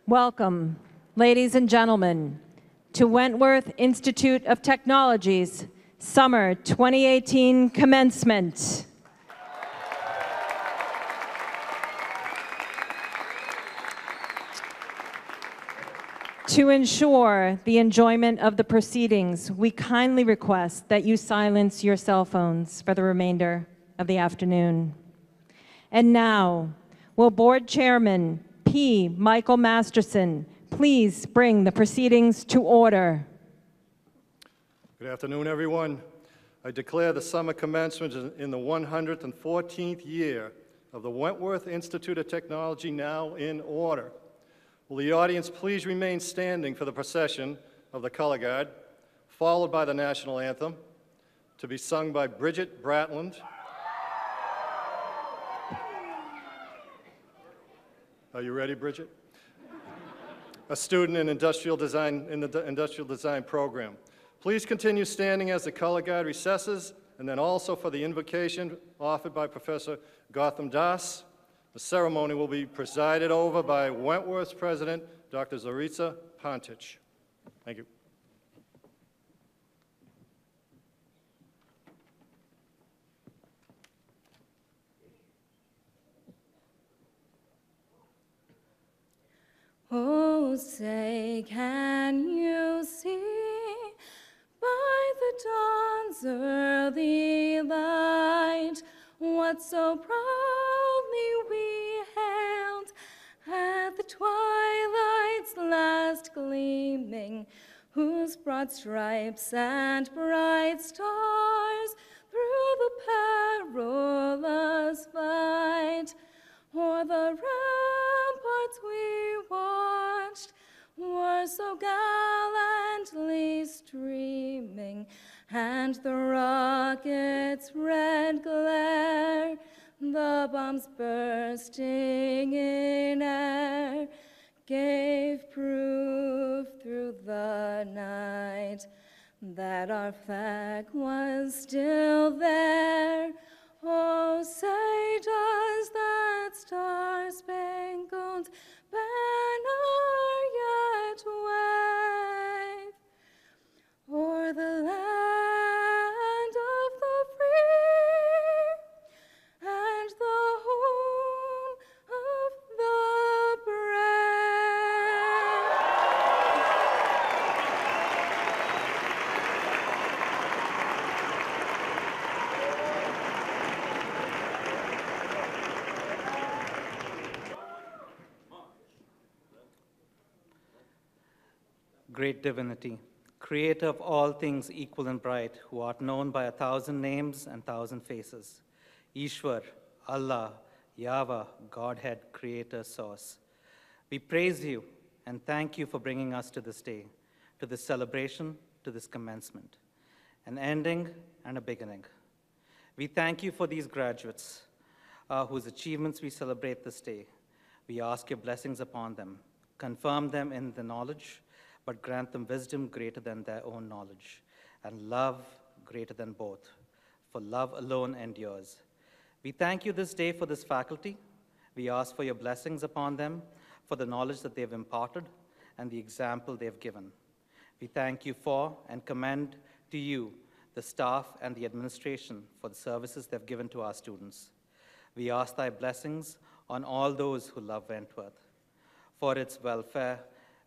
Welcome, ladies and gentlemen, to Wentworth Institute of Technology's Summer 2018 Commencement. To ensure the enjoyment of the proceedings, we kindly request that you silence your cell phones for the remainder of the afternoon. And now, will Board Chairman P. Michael Masterson please bring the proceedings to order? Good afternoon, everyone. I declare the summer commencement in the 114th year of the Wentworth Institute of Technology now in order. Will the audience please remain standing for the procession of the Color Guard, followed by the National Anthem, to be sung by Bridget Bratland. Are you ready, Bridget? A student in industrial design in the industrial design program. Please continue standing as the Color Guard recesses, and then also for the invocation offered by Professor Gautam Das. The ceremony will be presided over by Wentworth's president, Dr. Zaritza Pantich. Thank you. Oh, say, can you see by the dawn's early light what so proudly we hailed at the twilight's last gleaming, whose broad stripes and bright stars through the perilous fight o'er the ramparts we watched were so gallantly streaming, and the rocket's red glare, the bombs bursting in air, gave proof through the night that our flag was still there. Oh, say does that star-spangled banner yet wave o'er the land of the free and the home of the brave? Great divinity, creator of all things equal and bright, who art known by 1,000 names and 1,000 faces. Ishwar, Allah, Yahweh, Godhead, creator, source. We praise you and thank you for bringing us to this day, to this celebration, to this commencement, an ending and a beginning. We thank you for these graduates whose achievements we celebrate this day. We ask your blessings upon them, confirm them in the knowledge, but grant them wisdom greater than their own knowledge, and love greater than both, for love alone endures. We thank you this day for this faculty. We ask for your blessings upon them, for the knowledge that they've imparted, and the example they've given. We thank you for and commend to you the staff and the administration for the services they've given to our students. We ask thy blessings on all those who love Wentworth. For its welfare,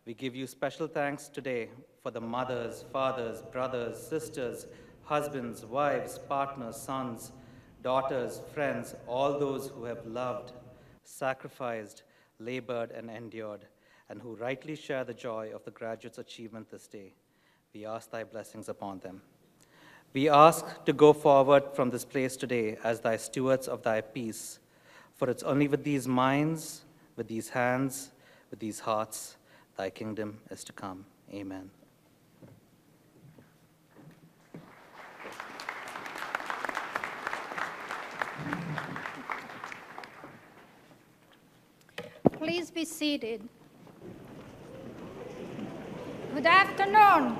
we give you special thanks today for the mothers, fathers, brothers, sisters, husbands, wives, partners, sons, daughters, friends, all those who have loved, sacrificed, labored, and endured, and who rightly share the joy of the graduates' achievement this day. We ask thy blessings upon them. We ask to go forward from this place today as thy stewards of thy peace, for it's only with these minds, with these hands, with these hearts, thy kingdom is to come. Amen. Please be seated. Good afternoon.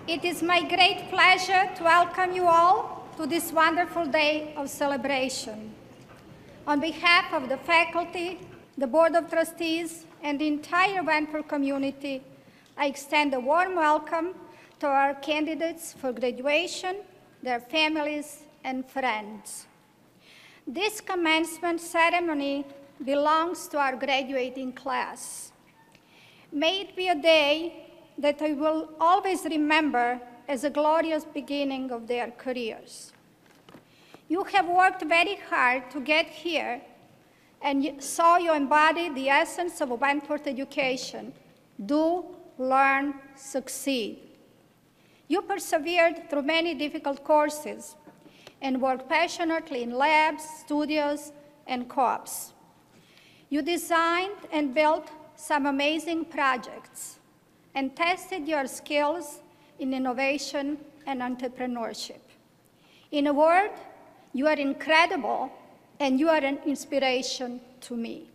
It is my great pleasure to welcome you all to this wonderful day of celebration. On behalf of the faculty, the Board of Trustees, and the entire Wentworth community, I extend a warm welcome to our candidates for graduation, their families, and friends. This commencement ceremony belongs to our graduating class. May it be a day that I will always remember as a glorious beginning of their careers. You have worked very hard to get here, and so you embody the essence of Wentworth education: do, learn, succeed. You persevered through many difficult courses and worked passionately in labs, studios, and co-ops. You designed and built some amazing projects and tested your skills in innovation and entrepreneurship. In a word, you are incredible, and you are an inspiration to me.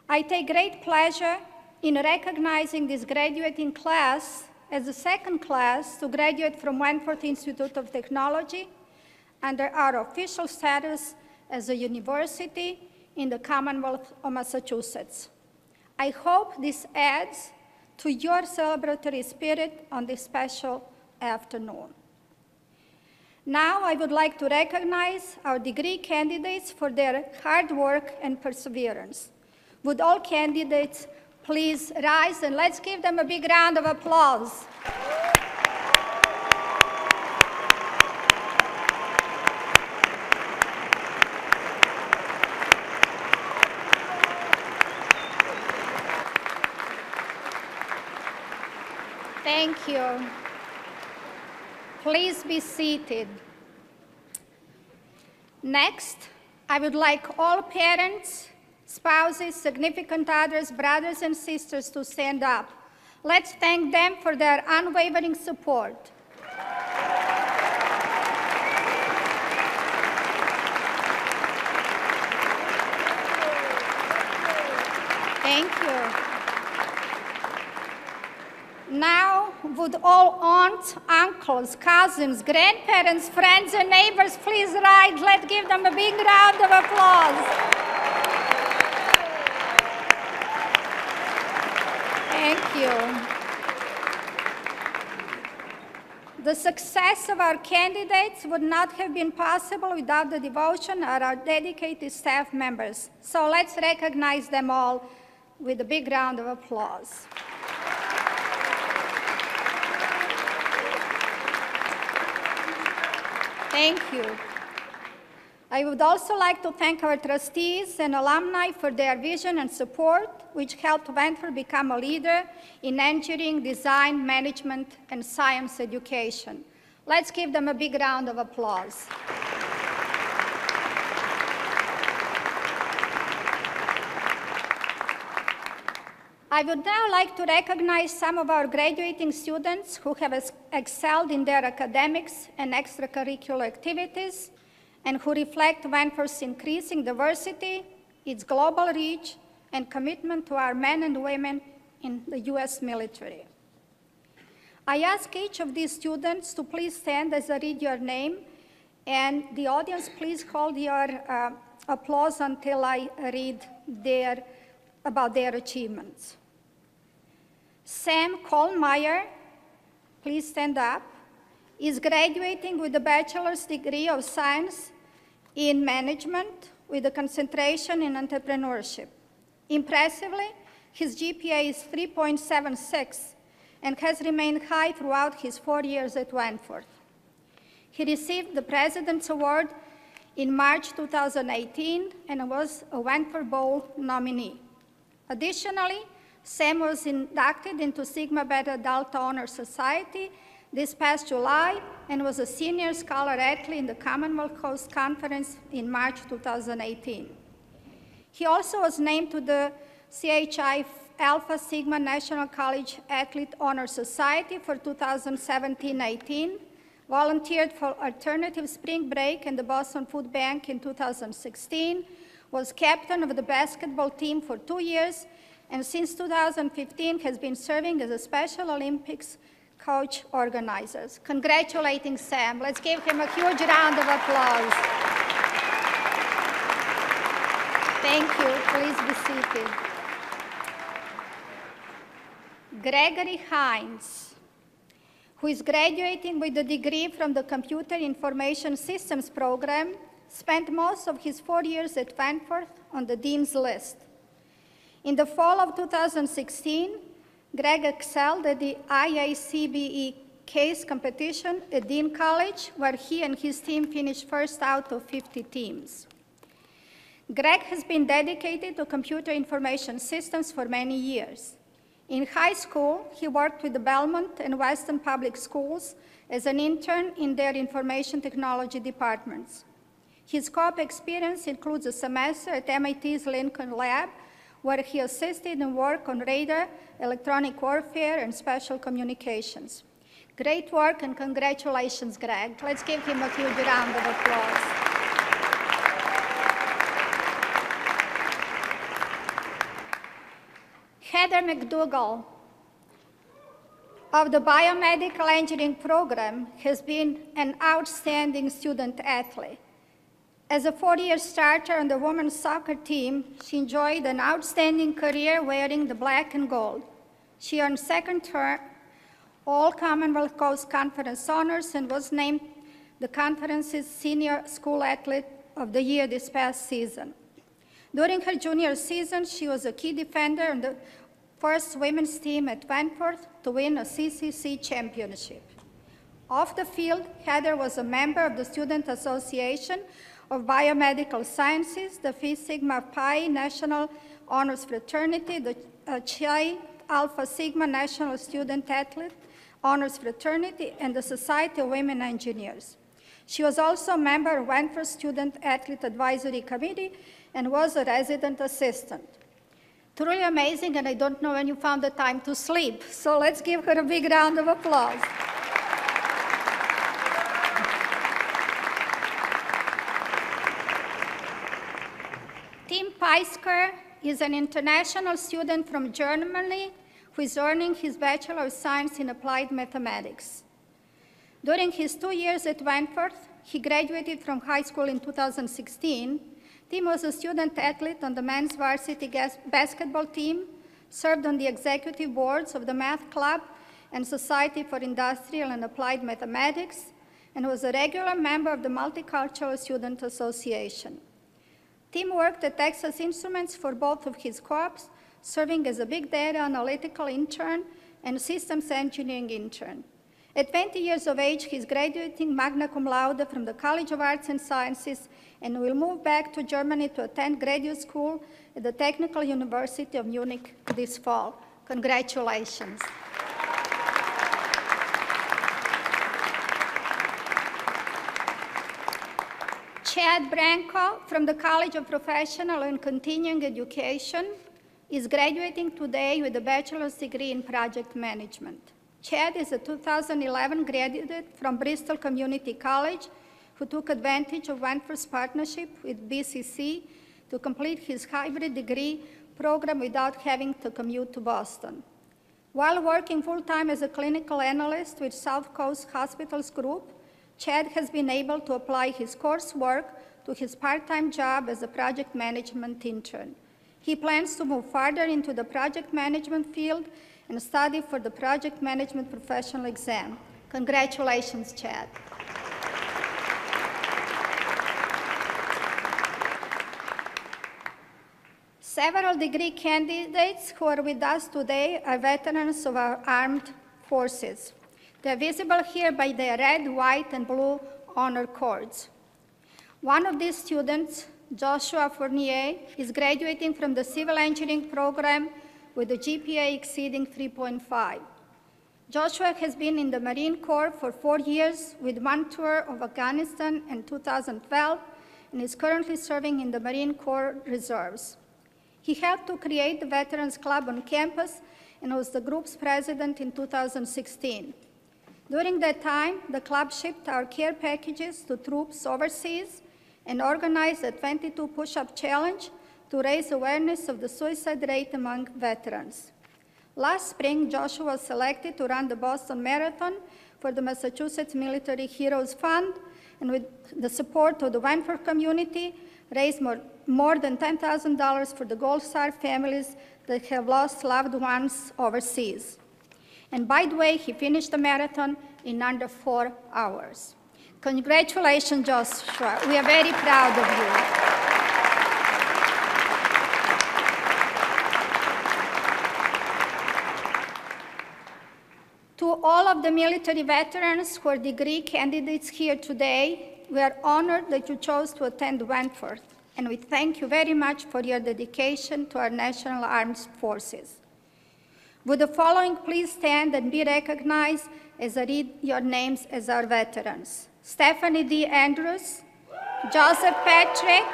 I take great pleasure in recognizing this graduating class as the second class to graduate from Wentworth Institute of Technology under our official status as a university in the Commonwealth of Massachusetts. I hope this adds to your celebratory spirit on this special afternoon. Now I would like to recognize our degree candidates for their hard work and perseverance. Would all candidates please rise, and let's give them a big round of applause. Thank you. Please be seated. Next, I would like all parents, spouses, significant others, brothers and sisters to stand up. Let's thank them for their unwavering support. Thank you. Now, would all aunts, uncles, cousins, grandparents, friends, and neighbors please rise? Let's give them a big round of applause. Thank you. The success of our candidates would not have been possible without the devotion of our dedicated staff members. So let's recognize them all with a big round of applause. Thank you. I would also like to thank our trustees and alumni for their vision and support, which helped Wentworth become a leader in engineering, design, management, and science education. Let's give them a big round of applause. I would now like to recognize some of our graduating students who have excelled in their academics and extracurricular activities and who reflect Wentworth's increasing diversity, its global reach, and commitment to our men and women in the U.S. military. I ask each of these students to please stand as I read your name, and the audience, please hold your applause until I read about their achievements. Sam Kohlmeyer, please stand up, is graduating with a bachelor's degree of science in management with a concentration in entrepreneurship. Impressively, his GPA is 3.76 and has remained high throughout his 4 years at Wentworth. He received the President's Award in March 2018 and was a Wentworth Bowl nominee. Additionally, Sam was inducted into Sigma Beta Delta Honor Society this past July and was a senior scholar athlete in the Commonwealth Coast Conference in March 2018. He also was named to the CHI Alpha Sigma National College Athlete Honor Society for 2017-18, volunteered for Alternative Spring Break and the Boston Food Bank in 2016, was captain of the basketball team for 2 years, and since 2015 has been serving as a Special Olympics coach organizers. Congratulating Sam. Let's give him a huge round of applause. Thank you. Please be seated. Gregory Hines, who is graduating with a degree from the Computer Information Systems program, spent most of his 4 years at Wentworth on the dean's list. In the fall of 2016, Greg excelled at the IACBE case competition at Dean College, where he and his team finished first out of 50 teams. Greg has been dedicated to computer information systems for many years. In high school, he worked with the Belmont and Weston Public Schools as an intern in their information technology departments. His co-op experience includes a semester at MIT's Lincoln Lab, where he assisted in work on radar, electronic warfare, and special communications. Great work and congratulations, Greg. Let's give him a huge round of applause. Heather McDougall of the Biomedical Engineering program has been an outstanding student athlete. As a 4-year starter on the women's soccer team, she enjoyed an outstanding career wearing the black and gold. She earned second term all Commonwealth Coast Conference honors and was named the conference's Senior School Athlete of the Year this past season. During her junior season, she was a key defender on the first women's team at Wentworth to win a CCC championship. Off the field, Heather was a member of the Student Association of Biomedical Sciences, the Phi Sigma Pi National Honors Fraternity, the Chi Alpha Sigma National Student Athlete Honors Fraternity, and the Society of Women Engineers. She was also a member of Wentworth Student Athlete Advisory Committee and was a resident assistant. Truly amazing, and I don't know when you found the time to sleep, so let's give her a big round of applause. Tim Peisker is an international student from Germany who is earning his Bachelor of Science in Applied Mathematics. During his 2 years at Wentworth, he graduated from high school in 2016. Tim was a student athlete on the men's varsity basketball team, served on the executive boards of the Math Club and Society for Industrial and Applied Mathematics, and was a regular member of the Multicultural Student Association. Tim worked at Texas Instruments for both of his co-ops, serving as a big data analytical intern and systems engineering intern. At 20 years of age, he's graduating magna cum laude from the College of Arts and Sciences and will move back to Germany to attend graduate school at the Technical University of Munich this fall. Congratulations. Chad Branco from the College of Professional and Continuing Education is graduating today with a bachelor's degree in project management. Chad is a 2011 graduate from Bristol Community College who took advantage of Wentworth's partnership with BCC to complete his hybrid degree program without having to commute to Boston. While working full-time as a clinical analyst with South Coast Hospitals Group, Chad has been able to apply his coursework to his part-time job as a project management intern. He plans to move farther into the project management field and study for the project management professional exam. Congratulations, Chad. Several degree candidates who are with us today are veterans of our armed forces. They're visible here by their red, white, and blue honor cords. One of these students, Joshua Fournier, is graduating from the civil engineering program with a GPA exceeding 3.5. Joshua has been in the Marine Corps for 4 years with one tour of Afghanistan in 2012 and is currently serving in the Marine Corps Reserves. He helped to create the Veterans Club on campus and was the group's president in 2016. During that time, the club shipped our care packages to troops overseas and organized a 22 push-up challenge to raise awareness of the suicide rate among veterans. Last spring, Joshua was selected to run the Boston Marathon for the Massachusetts Military Heroes Fund, and with the support of the Wentworth community, raised more than $10,000 for the Gold Star families that have lost loved ones overseas. And by the way, he finished the marathon in under 4 hours. Congratulations, Joshua. We are very proud of you. To all of the military veterans who are degree candidates here today, we are honored that you chose to attend Wentworth, and we thank you very much for your dedication to our National Armed Forces. Would the following please stand and be recognized as I read your names as our veterans? Stephanie D. Andrews, Joseph Patrick,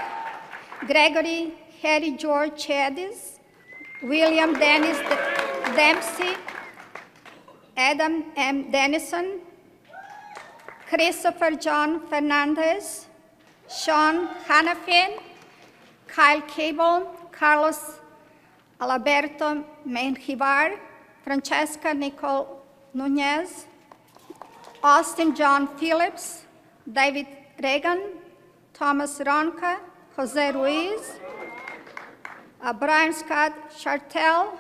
Gregory Harry George Chadis, William Dennis Dempsey, Adam M. Dennison, Christopher John Fernandez, Sean Hanafin, Kyle Cable, Carlos Alberto Menjivar, Francesca Nicole Nunez, Austin John Phillips, David Reagan, Thomas Ronca, Jose Ruiz, Brian Scott Chartel,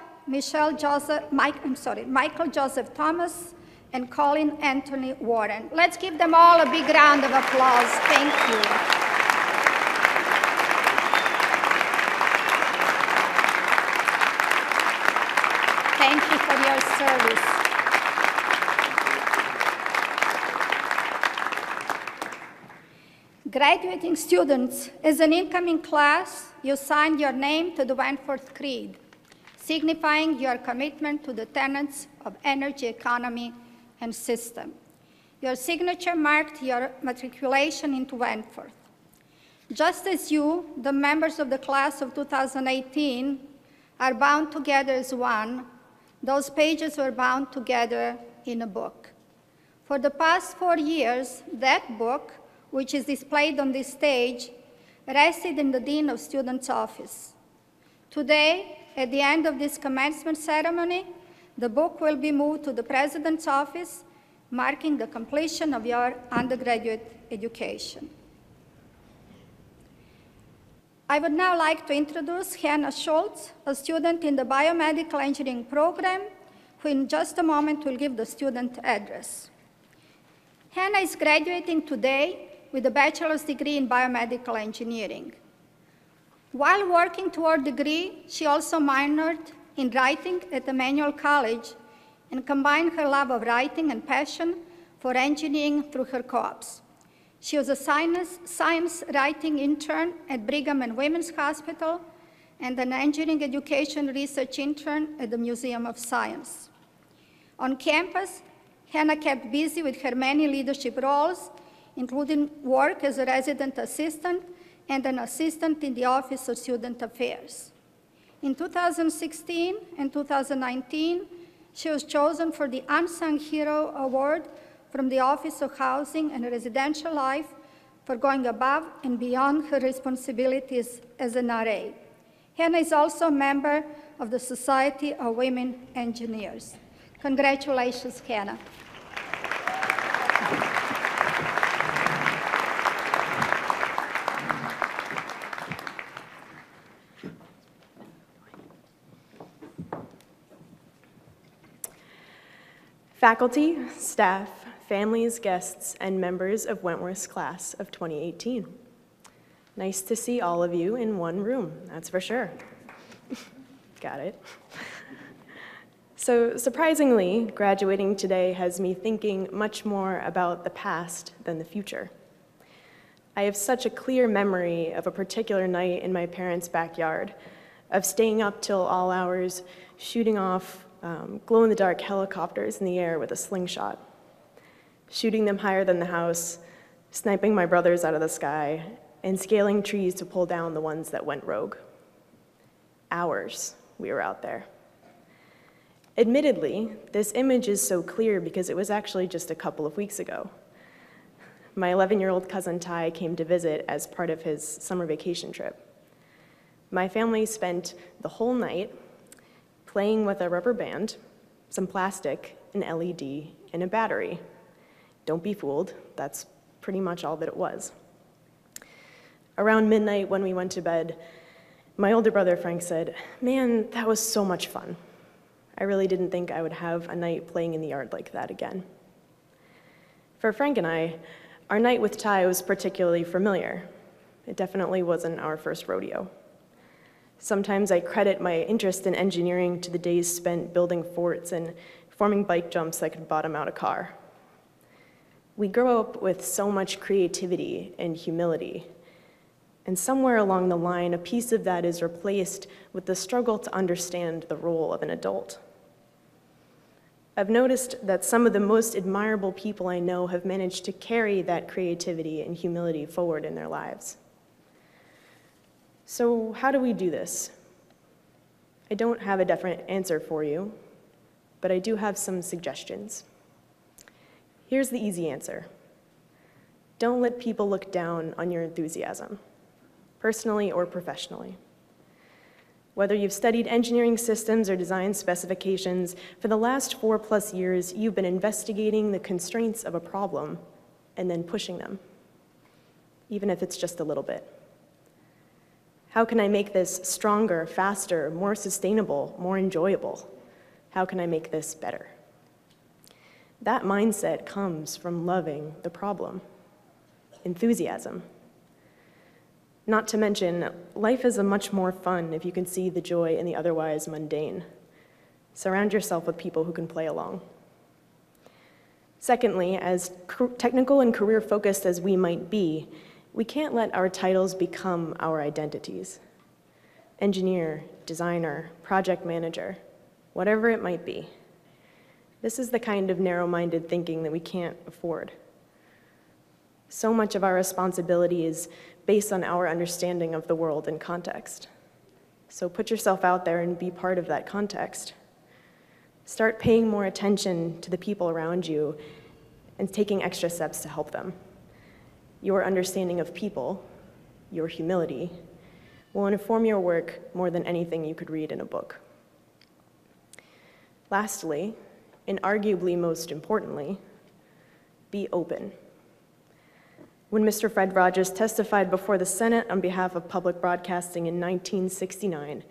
Michael Joseph Thomas, and Colin Anthony Warren. Let's give them all a big round of applause. Thank you. Thank you for your service. Graduating students, as an incoming class, you signed your name to the Wentworth Creed, signifying your commitment to the tenets of energy economy and system. Your signature marked your matriculation into Wentworth. Just as you, the members of the class of 2018, are bound together as one, those pages were bound together in a book. For the past 4 years, that book, which is displayed on this stage, rested in the Dean of Students' office. Today, at the end of this commencement ceremony, the book will be moved to the President's office, marking the completion of your undergraduate education. I would now like to introduce Hannah Schultz, a student in the biomedical engineering program, who in just a moment will give the student address. Hannah is graduating today with a bachelor's degree in biomedical engineering. While working toward the degree, she also minored in writing at Emmanuel College and combined her love of writing and passion for engineering through her co-ops. She was a science writing intern at Brigham and Women's Hospital and an engineering education research intern at the Museum of Science. On campus, Hannah kept busy with her many leadership roles, including work as a resident assistant and an assistant in the Office of Student Affairs. In 2016 and 2019, she was chosen for the Unsung Hero Award from the Office of Housing and Residential Life for going above and beyond her responsibilities as an RA. Hannah is also a member of the Society of Women Engineers. Congratulations, Hannah. Faculty, staff, families, guests, and members of Wentworth's class of 2018. Nice to see all of you in one room, that's for sure. Got it. So surprisingly, graduating today has me thinking much more about the past than the future. I have such a clear memory of a particular night in my parents' backyard, of staying up till all hours, shooting off glow-in-the-dark helicopters in the air with a slingshot, shooting them higher than the house, sniping my brothers out of the sky, and scaling trees to pull down the ones that went rogue. Hours we were out there. Admittedly, this image is so clear because it was actually just a couple of weeks ago. My 11-year-old cousin Ty came to visit as part of his summer vacation trip. My family spent the whole night playing with a rubber band, some plastic, an LED, and a battery. Don't be fooled, that's pretty much all that it was. Around midnight when we went to bed, my older brother Frank said, "Man, that was so much fun. I really didn't think I would have a night playing in the yard like that again." For Frank and I, our night with Ty was particularly familiar. It definitely wasn't our first rodeo. Sometimes I credit my interest in engineering to the days spent building forts and forming bike jumps that could bottom out a car. We grow up with so much creativity and humility, and somewhere along the line, a piece of that is replaced with the struggle to understand the role of an adult. I've noticed that some of the most admirable people I know have managed to carry that creativity and humility forward in their lives. So how do we do this? I don't have a definite answer for you, but I do have some suggestions. Here's the easy answer. Don't let people look down on your enthusiasm, personally or professionally. Whether you've studied engineering systems or design specifications, for the last 4+ years, you've been investigating the constraints of a problem and then pushing them, even if it's just a little bit. How can I make this stronger, faster, more sustainable, more enjoyable? How can I make this better? That mindset comes from loving the problem, enthusiasm. Not to mention, life is much more fun if you can see the joy in the otherwise mundane. Surround yourself with people who can play along. Secondly, as technical and career-focused as we might be, we can't let our titles become our identities. Engineer, designer, project manager, whatever it might be. This is the kind of narrow-minded thinking that we can't afford. So much of our responsibility is based on our understanding of the world and context. So put yourself out there and be part of that context. Start paying more attention to the people around you and taking extra steps to help them. Your understanding of people, your humility, will inform your work more than anything you could read in a book. Lastly, and arguably most importantly, be open. When Mr. Fred Rogers testified before the Senate on behalf of public broadcasting in 1969,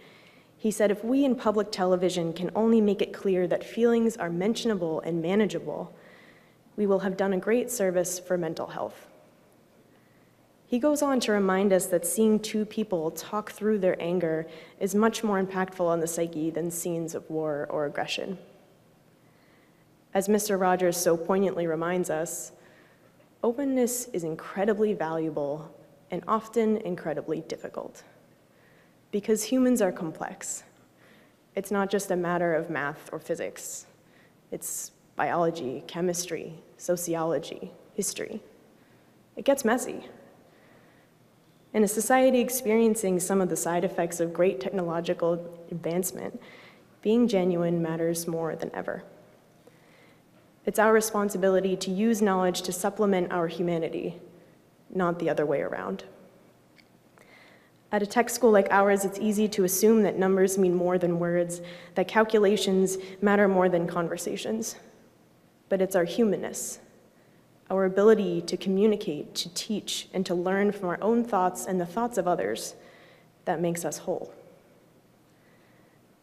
he said, "If we in public television can only make it clear that feelings are mentionable and manageable, we will have done a great service for mental health." He goes on to remind us that seeing two people talk through their anger is much more impactful on the psyche than scenes of war or aggression. As Mr. Rogers so poignantly reminds us, openness is incredibly valuable and often incredibly difficult. Because humans are complex. It's not just a matter of math or physics. It's biology, chemistry, sociology, history. It gets messy. In a society experiencing some of the side effects of great technological advancement, being genuine matters more than ever. It's our responsibility to use knowledge to supplement our humanity, not the other way around. At a tech school like ours, it's easy to assume that numbers mean more than words, that calculations matter more than conversations. But it's our humanness, our ability to communicate, to teach, and to learn from our own thoughts and the thoughts of others that makes us whole.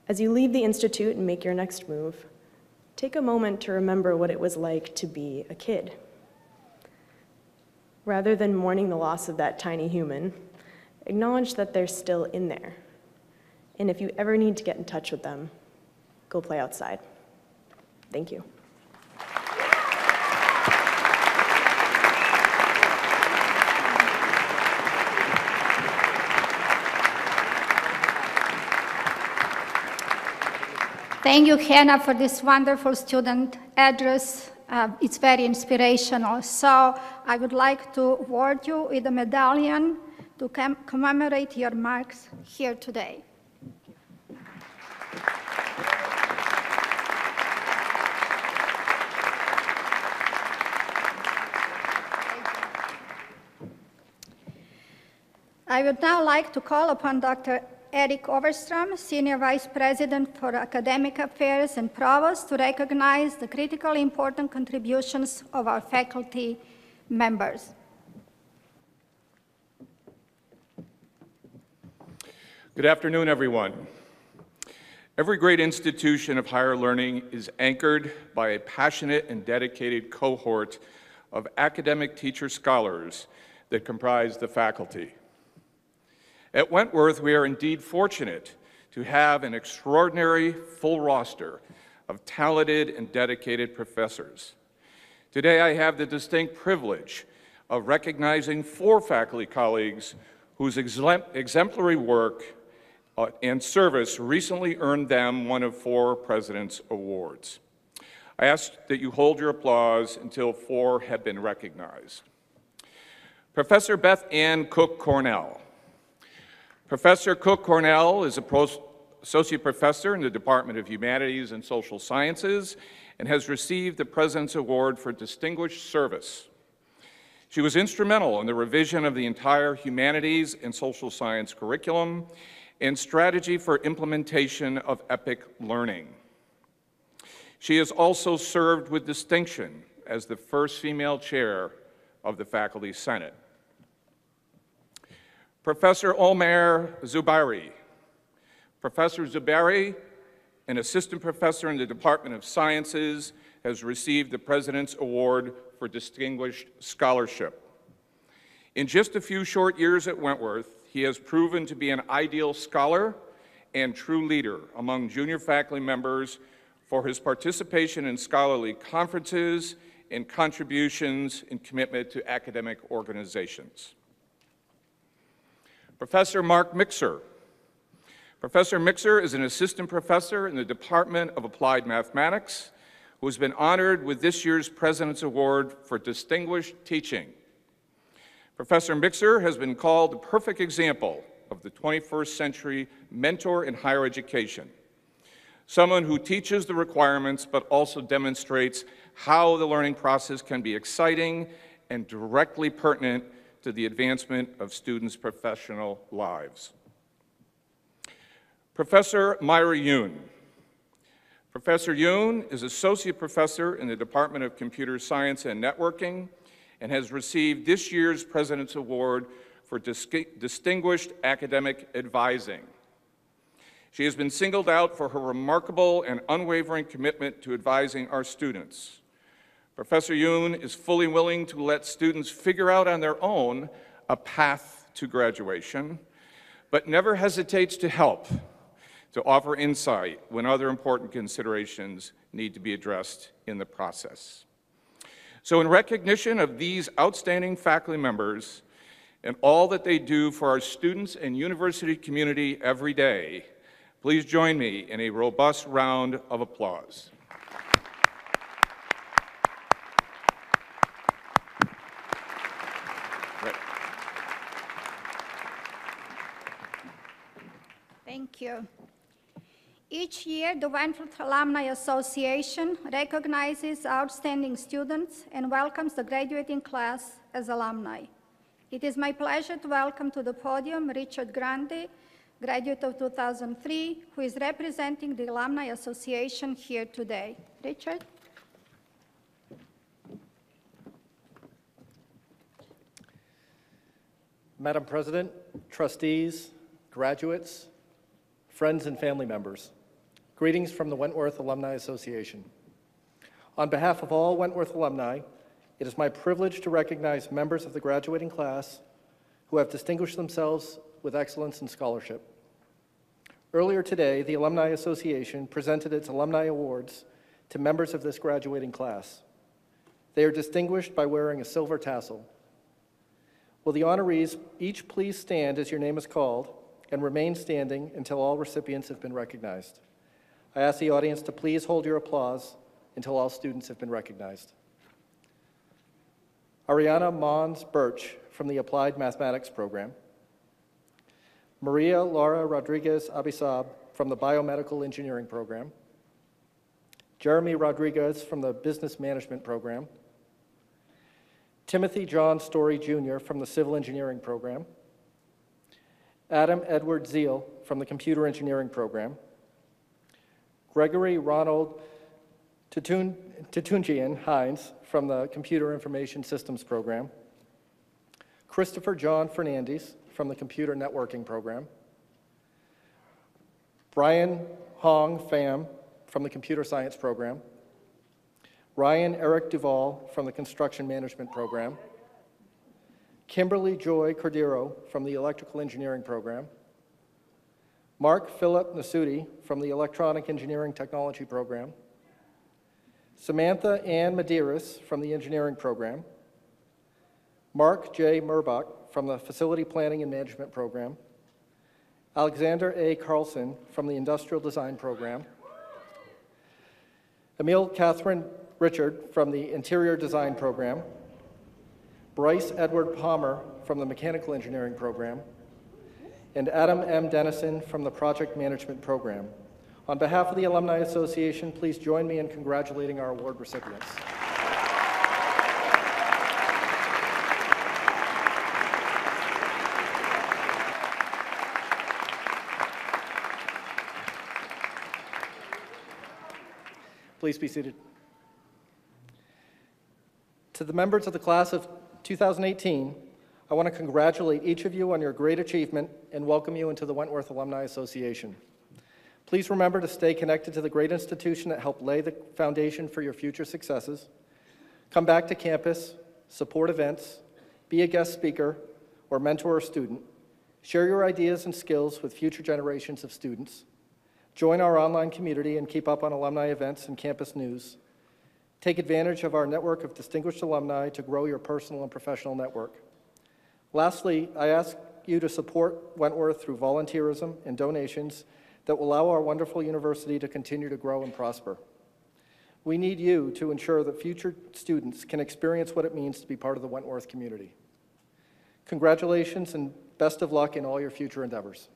As you leave the Institute and make your next move, take a moment to remember what it was like to be a kid. Rather than mourning the loss of that tiny human, acknowledge that they're still in there. And if you ever need to get in touch with them, go play outside. Thank you. Thank you, Hannah, for this wonderful student address. It's very inspirational. So I would like to award you with a medallion to commemorate your marks here today. I would now like to call upon Dr. Eric Overstrom, Senior Vice President for Academic Affairs and Provost, to recognize the critically important contributions of our faculty members. Good afternoon, everyone. Every great institution of higher learning is anchored by a passionate and dedicated cohort of academic teacher scholars that comprise the faculty. At Wentworth, we are indeed fortunate to have an extraordinary full roster of talented and dedicated professors. Today, I have the distinct privilege of recognizing 4 faculty colleagues whose exemplary work and service recently earned them one of 4 President's Awards. I ask that you hold your applause until 4 have been recognized. Professor Beth Ann Cook Cornell. Professor Cook Cornell is associate professor in the Department of Humanities and Social Sciences and has received the President's Award for Distinguished Service. She was instrumental in the revision of the entire humanities and social science curriculum and strategy for implementation of EPIC learning. She has also served with distinction as the first female chair of the Faculty Senate. Professor Omer Zubairi. Professor Zubairi, an assistant professor in the Department of Sciences, has received the President's Award for Distinguished Scholarship. In just a few short years at Wentworth, he has proven to be an ideal scholar and true leader among junior faculty members for his participation in scholarly conferences and contributions and commitment to academic organizations. Professor Mark Mixer. Professor Mixer is an assistant professor in the Department of Applied Mathematics who has been honored with this year's President's Award for Distinguished Teaching. Professor Mixer has been called the perfect example of the 21st century mentor in higher education, someone who teaches the requirements but also demonstrates how the learning process can be exciting and directly pertinent to the advancement of students' professional lives. Professor Myra Yoon. Professor Yoon is associate professor in the Department of Computer Science and Networking and has received this year's President's Award for Distinguished Academic Advising. She has been singled out for her remarkable and unwavering commitment to advising our students. Professor Yoon is fully willing to let students figure out on their own a path to graduation, but never hesitates to help, to offer insight when other important considerations need to be addressed in the process. So in recognition of these outstanding faculty members and all that they do for our students and university community every day, please join me in a robust round of applause. Thank you. Each year, the Wentworth Alumni Association recognizes outstanding students and welcomes the graduating class as alumni. It is my pleasure to welcome to the podium Richard Grandi, graduate of 2003, who is representing the Alumni Association here today. Richard? Madam President, trustees, graduates, friends and family members, greetings from the Wentworth Alumni Association. On behalf of all Wentworth alumni, it is my privilege to recognize members of the graduating class who have distinguished themselves with excellence in scholarship. Earlier today, the Alumni Association presented its Alumni Awards to members of this graduating class. They are distinguished by wearing a silver tassel. Will the honorees each please stand as your name is called and remain standing until all recipients have been recognized. I ask the audience to please hold your applause until all students have been recognized. Ariana Mons Birch from the Applied Mathematics program. Maria Laura Rodriguez Abisab from the Biomedical Engineering program. Jeremy Rodriguez from the Business Management program. Timothy John Story Jr. from the Civil Engineering program. Adam Edward Zeal from the Computer Engineering program. Gregory Ronald Tutunjian Hines from the Computer Information Systems program. Christopher John Fernandez from the Computer Networking program. Brian Hong Pham from the Computer Science program, Ryan Eric Duvall from the Construction Management program, Kimberly Joy Cordero from the Electrical Engineering program, Mark Philip Nasuti from the Electronic Engineering Technology program, Samantha Ann Medeiros from the Engineering program, Mark J. Murbach from the Facility Planning and Management program, Alexander A. Carlson from the Industrial Design program, Emil Catherine Richard from the Interior Design program, Bryce Edward Palmer from the Mechanical Engineering program, and Adam M. Dennison from the Project Management program. On behalf of the Alumni Association, please join me in congratulating our award recipients. Please be seated. To the members of the class of 2018, I want to congratulate each of you on your great achievement and welcome you into the Wentworth Alumni Association. Please remember to stay connected to the great institution that helped lay the foundation for your future successes. Come back to campus, support events, be a guest speaker, or mentor a student. Share your ideas and skills with future generations of students. Join our online community and keep up on alumni events and campus news. Take advantage of our network of distinguished alumni to grow your personal and professional network. Lastly, I ask you to support Wentworth through volunteerism and donations that will allow our wonderful university to continue to grow and prosper. We need you to ensure that future students can experience what it means to be part of the Wentworth community. Congratulations and best of luck in all your future endeavors.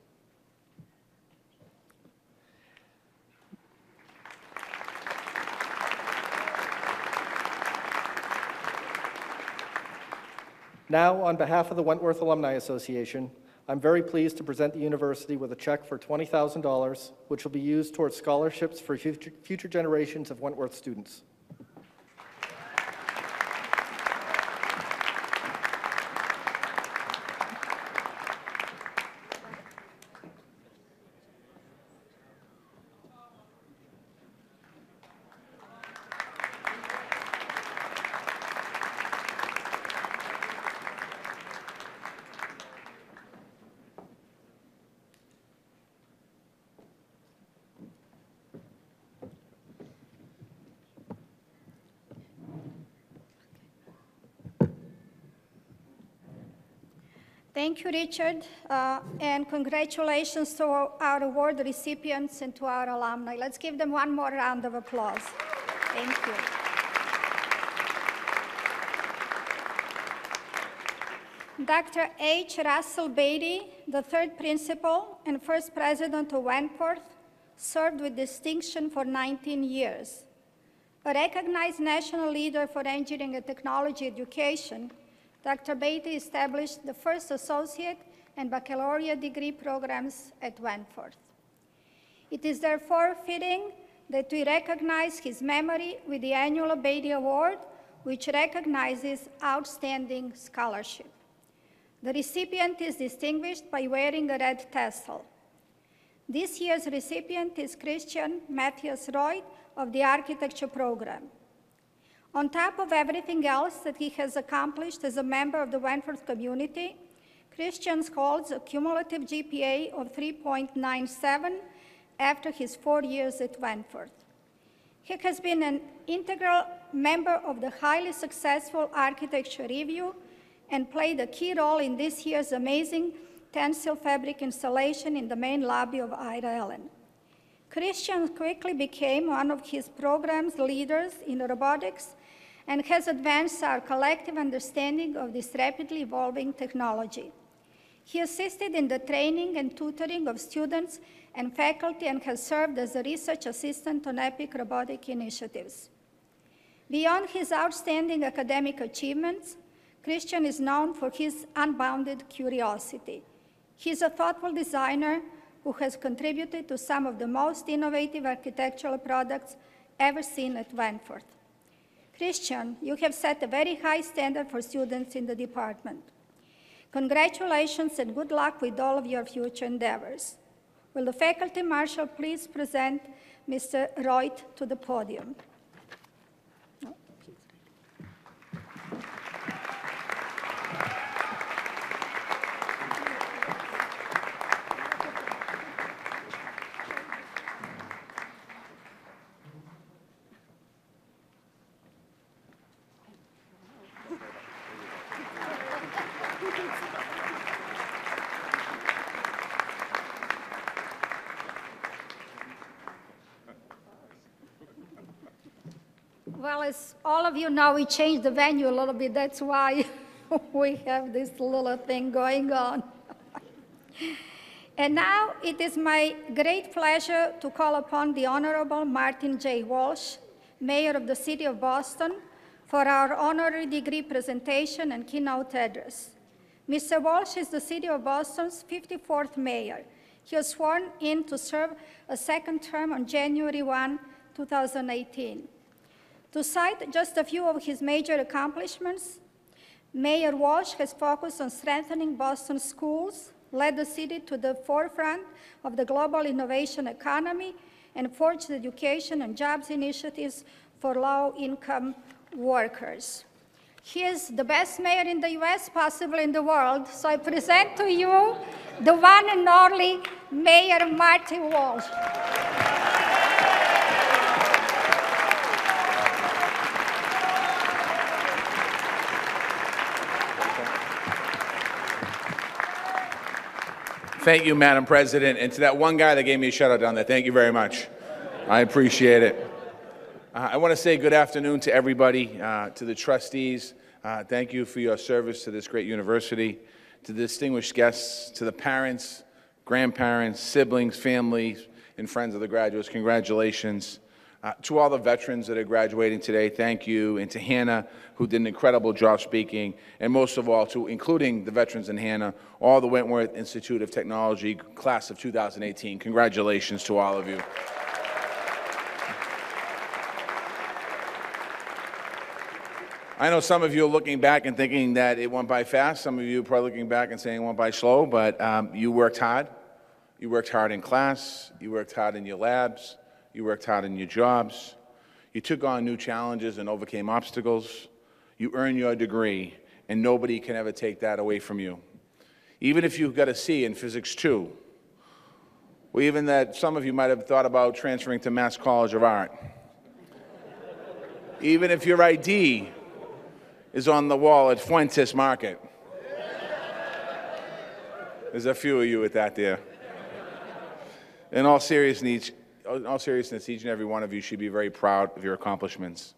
Now, on behalf of the Wentworth Alumni Association, I'm very pleased to present the university with a check for $20,000, which will be used towards scholarships for future generations of Wentworth students. Thank you, Richard, and congratulations to our award recipients and to our alumni. Let's give them one more round of applause. Thank you. Dr. H. Russell Beatty, the third principal and first president of Wentworth, served with distinction for 19 years. A recognized national leader for engineering and technology education, Dr. Beatty established the first associate and baccalaureate degree programs at Wentworth. It is therefore fitting that we recognize his memory with the annual Beatty Award, which recognizes outstanding scholarship. The recipient is distinguished by wearing a red tassel. This year's recipient is Christian Matthias Roy of the architecture program. On top of everything else that he has accomplished as a member of the Wentworth community, Christian holds a cumulative GPA of 3.97 after his 4 years at Wentworth. He has been an integral member of the highly successful architecture review and played a key role in this year's amazing tensile fabric installation in the main lobby of Ira Allen. Christian quickly became one of his program's leaders in robotics and has advanced our collective understanding of this rapidly evolving technology. He assisted in the training and tutoring of students and faculty and has served as a research assistant on EPIC robotic initiatives. Beyond his outstanding academic achievements, Christian is known for his unbounded curiosity. He's a thoughtful designer who has contributed to some of the most innovative architectural products ever seen at Wentworth. Christian, you have set a very high standard for students in the department. Congratulations and good luck with all of your future endeavors. Will the faculty marshal please present Mr. Reut to the podium? Well, as all of you know, we changed the venue a little bit. That's why we have this little thing going on. And now it is my great pleasure to call upon the Honorable Martin J. Walsh, Mayor of the City of Boston, for our honorary degree presentation and keynote address. Mr. Walsh is the City of Boston's 54th mayor. He was sworn in to serve a second term on January 1, 2018. To cite just a few of his major accomplishments, Mayor Walsh has focused on strengthening Boston schools, led the city to the forefront of the global innovation economy, and forged education and jobs initiatives for low-income workers. He is the best mayor in the US, possibly in the world, so I present to you the one and only Mayor Martin Walsh. Thank you, Madam President. And to that one guy that gave me a shout out down there, thank you very much. I appreciate it. I want to say good afternoon to everybody, to the trustees. Thank you for your service to this great university, to the distinguished guests, to the parents, grandparents, siblings, families, and friends of the graduates. Congratulations. To all the veterans that are graduating today, thank you. And to Hannah, who did an incredible job speaking. And most of all, to including the veterans and Hannah, all the Wentworth Institute of Technology class of 2018. Congratulations to all of you. I know some of you are looking back and thinking that it went by fast. Some of you are probably looking back and saying it went by slow, but you worked hard. You worked hard in class. You worked hard in your labs. You worked hard in your jobs. You took on new challenges and overcame obstacles. You earned your degree, and nobody can ever take that away from you. Even if you got a C in Physics 2, or even that some of you might have thought about transferring to Mass College of Art. Even if your ID is on the wall at Fuentes Market. There's a few of you with that there. In all seriousness, each and every one of you should be very proud of your accomplishments.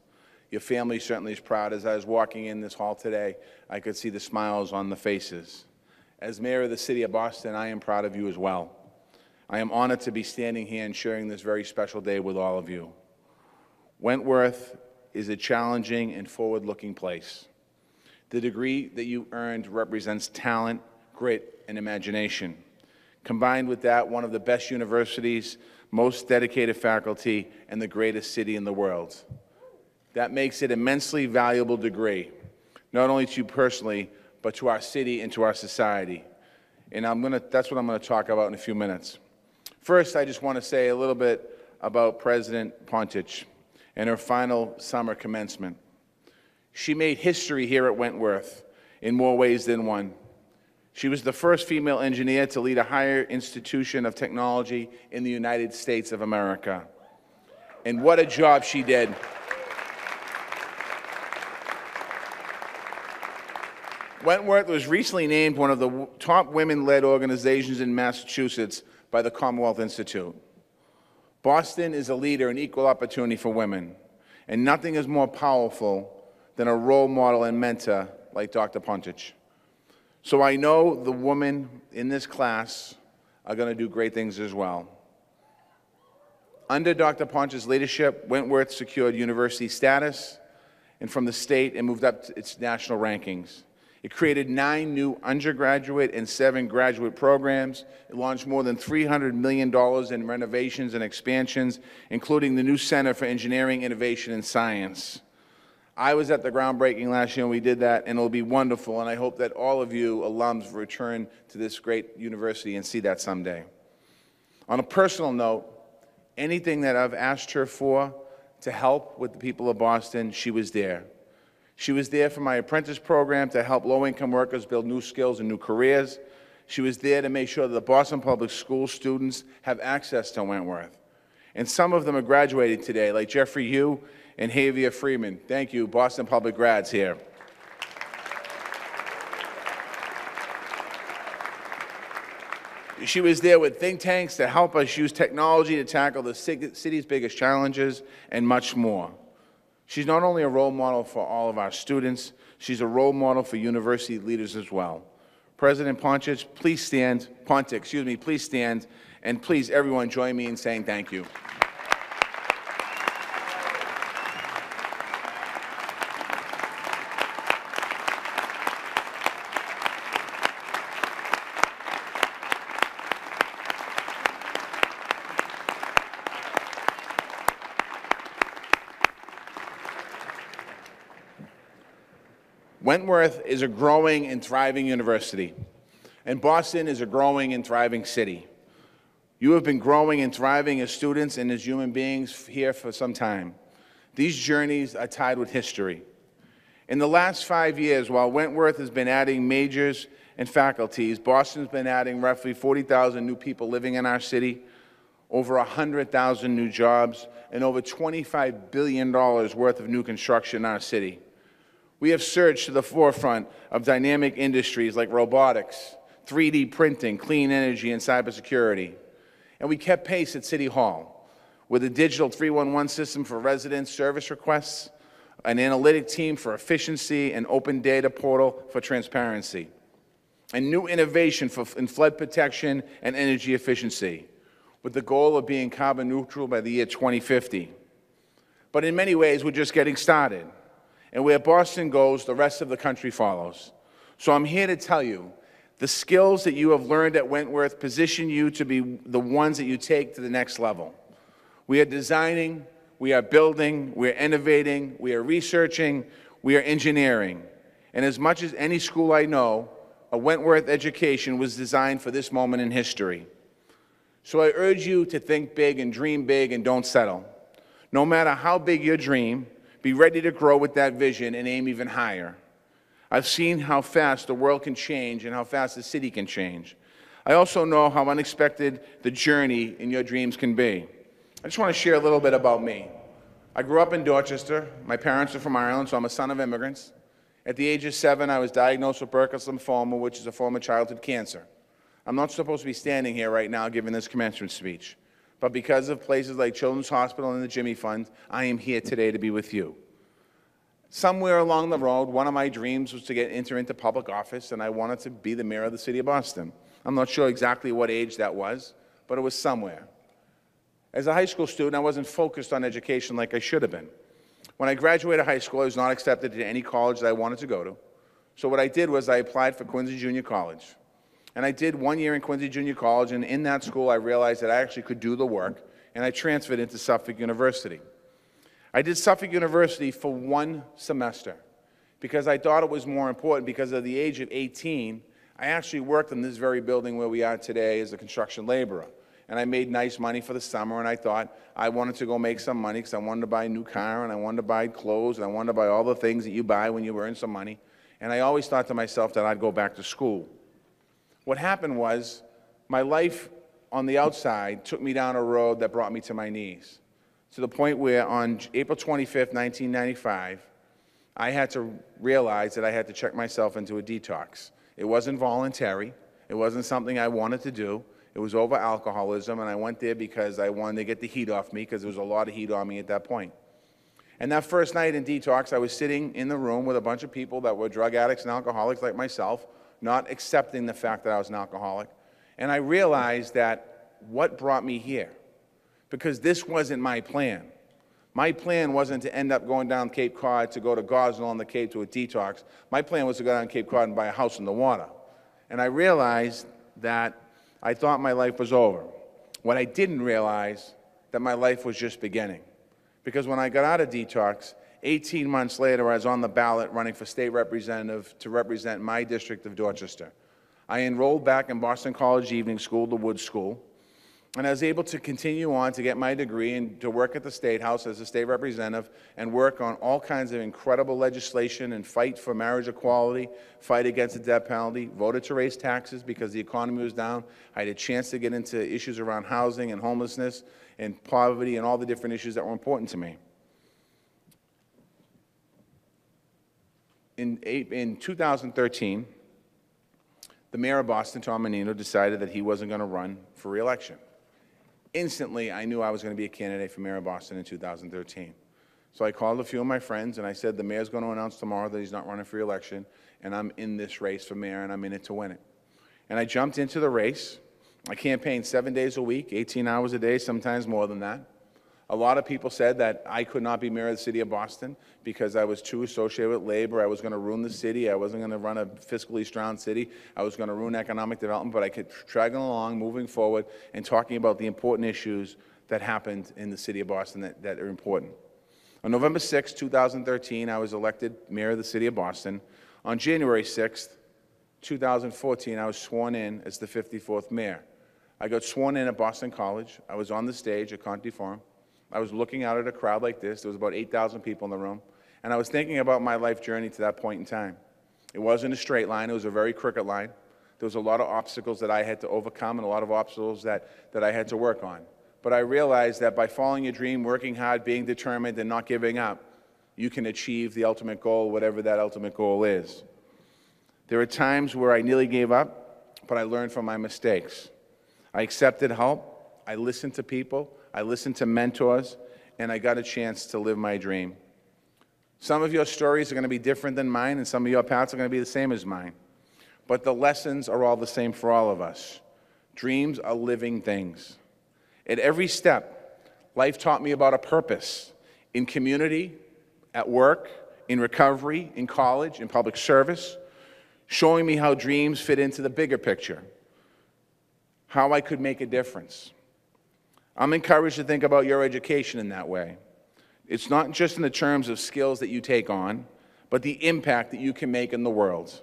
Your family certainly is proud. As I was walking in this hall today, I could see the smiles on the faces. As mayor of the city of Boston, I am proud of you as well. I am honored to be standing here and sharing this very special day with all of you. Wentworth is a challenging and forward-looking place. The degree that you earned represents talent, grit, and imagination. Combined with that, one of the best universities, most dedicated faculty, and the greatest city in the world. That makes it an immensely valuable degree, not only to you personally, but to our city and to our society. And that's what I'm going to talk about in a few minutes. First, I just want to say a little bit about President Pontich and her final summer commencement. She made history here at Wentworth in more ways than one. She was the first female engineer to lead a higher institution of technology in the United States of America. And what a job she did. Wentworth was recently named one of the top women-led organizations in Massachusetts by the Commonwealth Institute. Boston is a leader in equal opportunity for women, and nothing is more powerful than a role model and mentor like Dr. Pontich. So I know the women in this class are going to do great things as well. Under Dr. Pontich's leadership, Wentworth secured university status, and from the state, it moved up to its national rankings. It created 9 new undergraduate and 7 graduate programs. It launched more than $300 million in renovations and expansions, including the new Center for Engineering, Innovation, and Science. I was at the groundbreaking last year when we did that, and it'll be wonderful, and I hope that all of you alums return to this great university and see that someday. On a personal note, anything that I've asked her for to help with the people of Boston, she was there. She was there for my apprentice program to help low-income workers build new skills and new careers. She was there to make sure that the Boston Public School students have access to Wentworth. And some of them are graduating today, like Jeffrey Hugh and Javier Freeman. Thank you, Boston Public grads here. She was there with think tanks to help us use technology to tackle the city's biggest challenges and much more. She's not only a role model for all of our students, she's a role model for university leaders as well. President Pontic, please stand, please stand, and please everyone join me in saying thank you. Wentworth is a growing and thriving university, and Boston is a growing and thriving city. You have been growing and thriving as students and as human beings here for some time. These journeys are tied with history. In the last 5 years, while Wentworth has been adding majors and faculties, Boston's been adding roughly 40,000 new people living in our city, over 100,000 new jobs, and over $25 billion worth of new construction in our city. We have surged to the forefront of dynamic industries like robotics, 3D printing, clean energy, and cybersecurity. And we kept pace at City Hall with a digital 311 system for resident service requests, an analytic team for efficiency, and open data portal for transparency, and new innovation in flood protection and energy efficiency, with the goal of being carbon neutral by the year 2050. But in many ways, we're just getting started. And where Boston goes, the rest of the country follows. So I'm here to tell you, the skills that you have learned at Wentworth position you to be the ones that you take to the next level. We are designing, we are building, we are innovating, we are researching, we are engineering. And as much as any school I know, a Wentworth education was designed for this moment in history. So I urge you to think big and dream big and don't settle. No matter how big your dream, be ready to grow with that vision and aim even higher. I've seen how fast the world can change and how fast the city can change. I also know how unexpected the journey in your dreams can be. I just want to share a little bit about me. I grew up in Dorchester. My parents are from Ireland, so I'm a son of immigrants. At the age of 7, I was diagnosed with Burkitt's lymphoma, which is a form of childhood cancer. I'm not supposed to be standing here right now giving this commencement speech. But because of places like Children's Hospital and the Jimmy Fund, I am here today to be with you. Somewhere along the road, one of my dreams was to enter into public office, and I wanted to be the mayor of the city of Boston. I'm not sure exactly what age that was, but it was somewhere. As a high school student, I wasn't focused on education like I should have been. When I graduated high school, I was not accepted to any college that I wanted to go to. So what I did was I applied for Quincy Junior College. And I did 1 year in Quincy Junior College, and in that school I realized that I actually could do the work, and I transferred into Suffolk University. I did Suffolk University for 1 semester because I thought it was more important because at the age of 18, I actually worked in this very building where we are today as a construction laborer. And I made nice money for the summer, and I thought I wanted to go make some money because I wanted to buy a new car, and I wanted to buy clothes, and I wanted to buy all the things that you buy when you earn some money. And I always thought to myself that I'd go back to school. What happened was my life on the outside took me down a road that brought me to my knees, to the point where on April 25th, 1995, I had to realize that I had to check myself into a detox. It wasn't voluntary. It wasn't something I wanted to do. It was over alcoholism, and I went there because I wanted to get the heat off me because there was a lot of heat on me at that point. And that first night in detox, I was sitting in the room with a bunch of people that were drug addicts and alcoholics like myself, not accepting the fact that I was an alcoholic. And I realized that what brought me here, because this wasn't my plan. My plan wasn't to end up going down Cape Cod to go to Gosnell on the Cape to a detox. My plan was to go down Cape Cod and buy a house in the water. And I realized that I thought my life was over. What I didn't realize, that my life was just beginning. Because when I got out of detox, 18 months later, I was on the ballot running for state representative to represent my district of Dorchester. I enrolled back in Boston College Evening School, the Wood School, And I was able to continue on to get my degree and to work at the State House as a state representative and work on all kinds of incredible legislation and fight for marriage equality, fight against the death penalty, voted to raise taxes because the economy was down. I had a chance to get into issues around housing and homelessness and poverty and all the different issues that were important to me. In 2013, the mayor of Boston, Tom Menino, decided that he wasn't going to run for re-election. Instantly, I knew I was going to be a candidate for mayor of Boston in 2013. So I called a few of my friends, and I said, the mayor's going to announce tomorrow that he's not running for re-election, and I'm in this race for mayor, and I'm in it to win it. And I jumped into the race. I campaigned 7 days a week, 18 hours a day, sometimes more than that. A lot of people said that I could not be mayor of the city of Boston because I was too associated with labor. I was going to ruin the city. I wasn't going to run a fiscally strong city. I was going to ruin economic development, but I kept dragging along, moving forward, and talking about the important issues that happened in the city of Boston that are important. On November 6, 2013, I was elected mayor of the city of Boston. On January 6, 2014, I was sworn in as the 54th mayor. I got sworn in at Boston College. I was on the stage at Conte Forum. I was looking out at a crowd like this. There was about 8,000 people in the room. And I was thinking about my life journey to that point in time. It wasn't a straight line. It was a very crooked line. There was a lot of obstacles that I had to overcome and a lot of obstacles that I had to work on. But I realized that by following your dream, working hard, being determined, and not giving up, you can achieve the ultimate goal, whatever that ultimate goal is. There are times where I nearly gave up, but I learned from my mistakes. I accepted help. I listened to people. I listened to mentors, and I got a chance to live my dream. Some of your stories are going to be different than mine, and some of your paths are going to be the same as mine. But the lessons are all the same for all of us. Dreams are living things. At every step, life taught me about a purpose in community, at work, in recovery, in college, in public service, showing me how dreams fit into the bigger picture, how I could make a difference. I'm encouraged to think about your education in that way. It's not just in the terms of skills that you take on, but the impact that you can make in the world.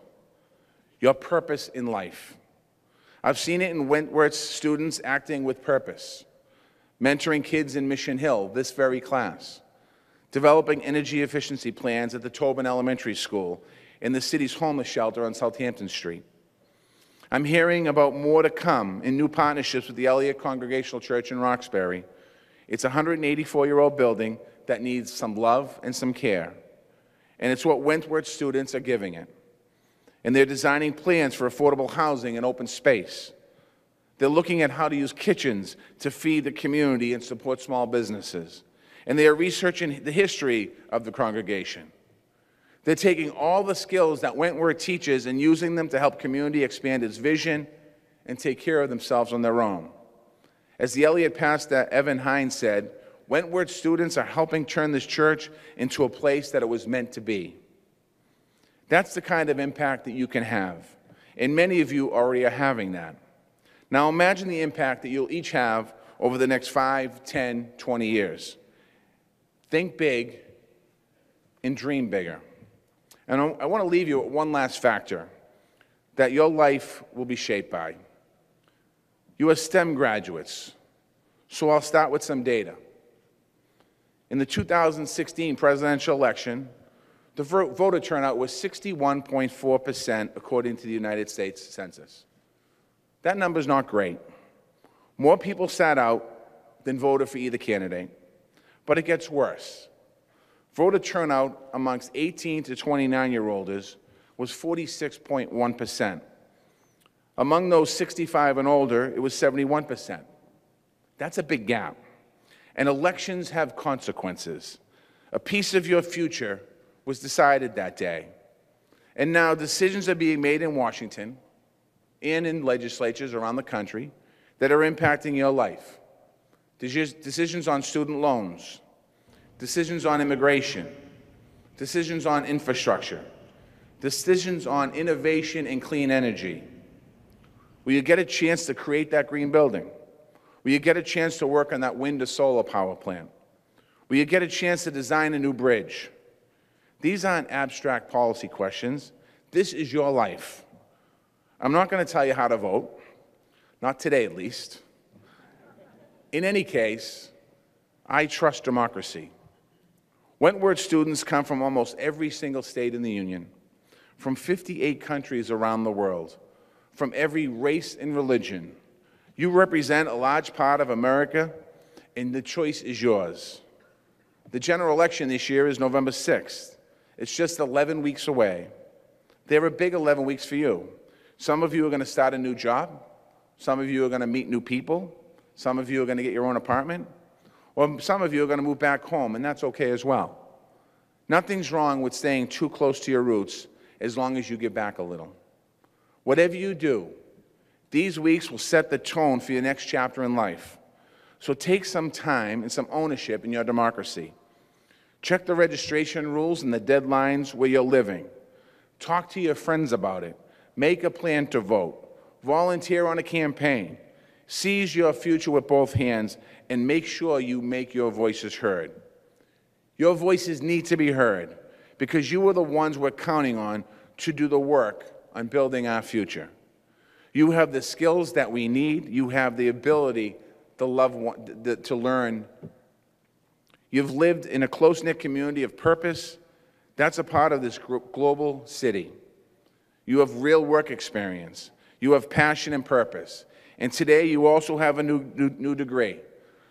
Your purpose in life. I've seen it in Wentworth's students acting with purpose, mentoring kids in Mission Hill, this very class, developing energy efficiency plans at the Tobin Elementary School, in the city's homeless shelter on Southampton Street. I'm hearing about more to come in new partnerships with the Elliott Congregational Church in Roxbury. It's a 184-year-old building that needs some love and some care. And it's what Wentworth students are giving it. And they're designing plans for affordable housing and open space. They're looking at how to use kitchens to feed the community and support small businesses. And they are researching the history of the congregation. They're taking all the skills that Wentworth teaches and using them to help community expand its vision and take care of themselves on their own. As the Elliott pastor Evan Hines said, Wentworth students are helping turn this church into a place that it was meant to be. That's the kind of impact that you can have, and many of you already are having that. Now imagine the impact that you'll each have over the next 5, 10, 20 years. Think big and dream bigger. And I want to leave you with one last factor that your life will be shaped by. You are STEM graduates, so I'll start with some data. In the 2016 presidential election, the voter turnout was 61.4% according to the United States Census. That number's not great. More people sat out than voted for either candidate. But it gets worse. Voter turnout amongst 18 to 29-year-olds was 46.1%. Among those 65 and older, it was 71%. That's a big gap. And elections have consequences. A piece of your future was decided that day. And now decisions are being made in Washington and in legislatures around the country that are impacting your life. Decisions on student loans, decisions on immigration, decisions on infrastructure, decisions on innovation and clean energy. Will you get a chance to create that green building? Will you get a chance to work on that wind or solar power plant? Will you get a chance to design a new bridge? These aren't abstract policy questions. This is your life. I'm not going to tell you how to vote, not today at least. In any case, I trust democracy. Wentworth students come from almost every single state in the Union, from 58 countries around the world, from every race and religion. You represent a large part of America, and the choice is yours. The general election this year is November 6th. It's just 11 weeks away. There are big 11 weeks for you. Some of you are going to start a new job. Some of you are going to meet new people. Some of you are going to get your own apartment. Or some of you are going to move back home, and that's okay as well. Nothing's wrong with staying too close to your roots as long as you give back a little. Whatever you do, these weeks will set the tone for your next chapter in life. So take some time and some ownership in your democracy. Check the registration rules and the deadlines where you're living. Talk to your friends about it. Make a plan to vote. Volunteer on a campaign. Seize your future with both hands and make sure you make your voices heard. Your voices need to be heard because you are the ones we're counting on to do the work on building our future. You have the skills that we need. You have the ability to learn. You've lived in a close-knit community of purpose. That's a part of this global city. You have real work experience. You have passion and purpose. And today you also have a new degree.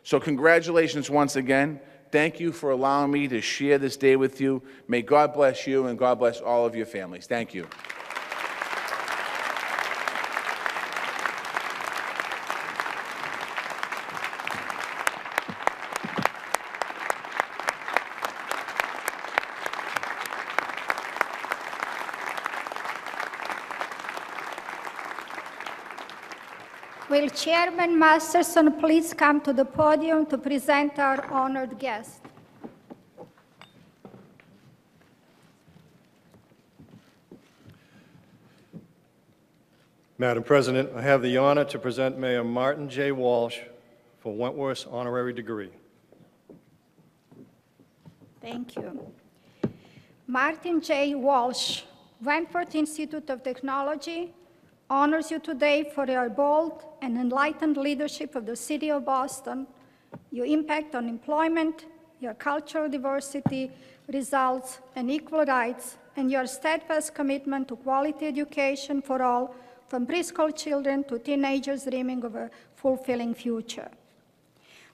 So congratulations once again. Thank you for allowing me to share this day with you. May God bless you and God bless all of your families. Thank you. Will Chairman Masterson please come to the podium to present our honored guest? Madam President, I have the honor to present Mayor Martin J. Walsh for Wentworth's honorary degree. Thank you. Martin J. Walsh, Wentworth Institute of Technology, honors you today for your bold and enlightened leadership of the City of Boston, your impact on employment, your cultural diversity, results, and equal rights, and your steadfast commitment to quality education for all, from preschool children to teenagers dreaming of a fulfilling future.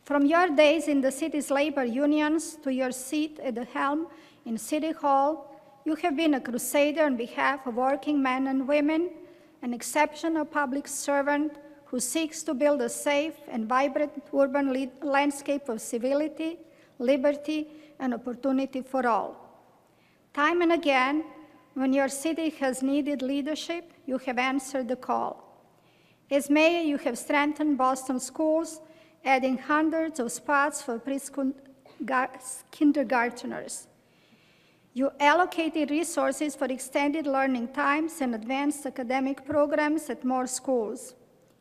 From your days in the city's labor unions to your seat at the helm in City Hall, you have been a crusader on behalf of working men and women, an exceptional public servant who seeks to build a safe and vibrant urban landscape of civility, liberty, and opportunity for all. Time and again, when your city has needed leadership, you have answered the call. As mayor, you have strengthened Boston schools, adding hundreds of spots for preschool kindergartners. You allocated resources for extended learning times and advanced academic programs at more schools.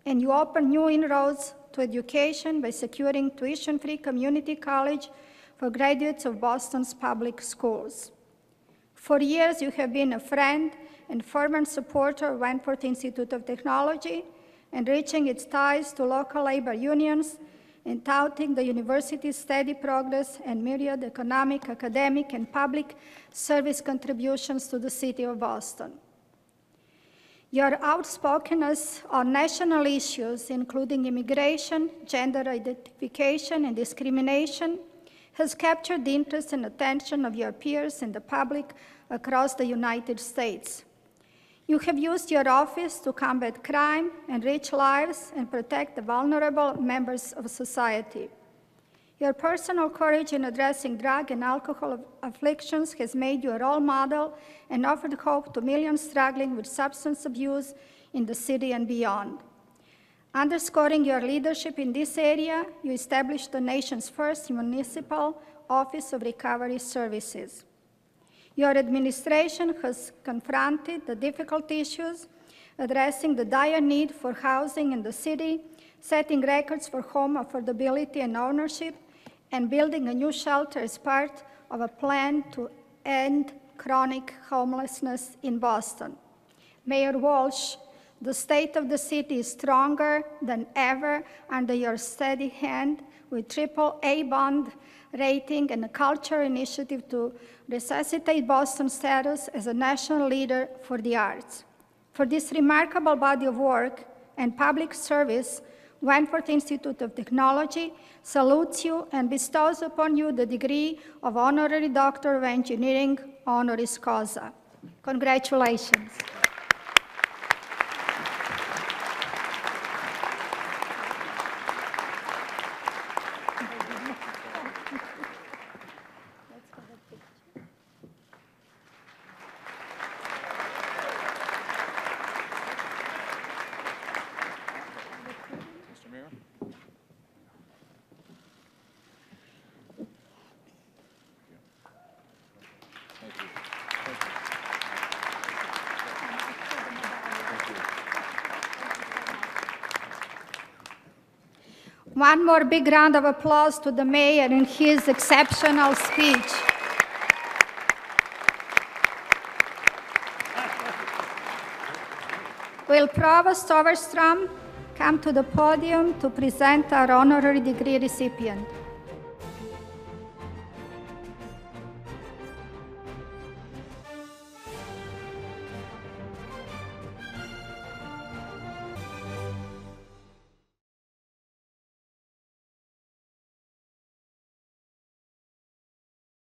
And you opened new inroads to education by securing tuition-free community college for graduates of Boston's public schools. For years, you have been a friend and fervent supporter of Wentworth Institute of Technology, enriching its ties to local labor unions and touting the university's steady progress and myriad economic, academic, and public service contributions to the city of Boston. Your outspokenness on national issues, including immigration, gender identification, and discrimination, has captured the interest and attention of your peers and the public across the United States. You have used your office to combat crime, enrich lives, and protect the vulnerable members of society. Your personal courage in addressing drug and alcohol afflictions has made you a role model and offered hope to millions struggling with substance abuse in the city and beyond. Underscoring your leadership in this area, you established the nation's first municipal Office of Recovery Services. Your administration has confronted the difficult issues, addressing the dire need for housing in the city, setting records for home affordability and ownership, and building a new shelter as part of a plan to end chronic homelessness in Boston. Mayor Walsh, The state of the city is stronger than ever under your steady hand with AAA bond rating and a culture initiative to resuscitate Boston's status as a national leader for the arts. For this remarkable body of work and public service, Wentworth Institute of Technology salutes you and bestows upon you the degree of Honorary Doctor of Engineering honoris causa. Congratulations. Mr. Mayor? Thank you. One more big round of applause to the mayor in his exceptional speech. Will Provost Overstrom come to the podium to present our honorary degree recipient?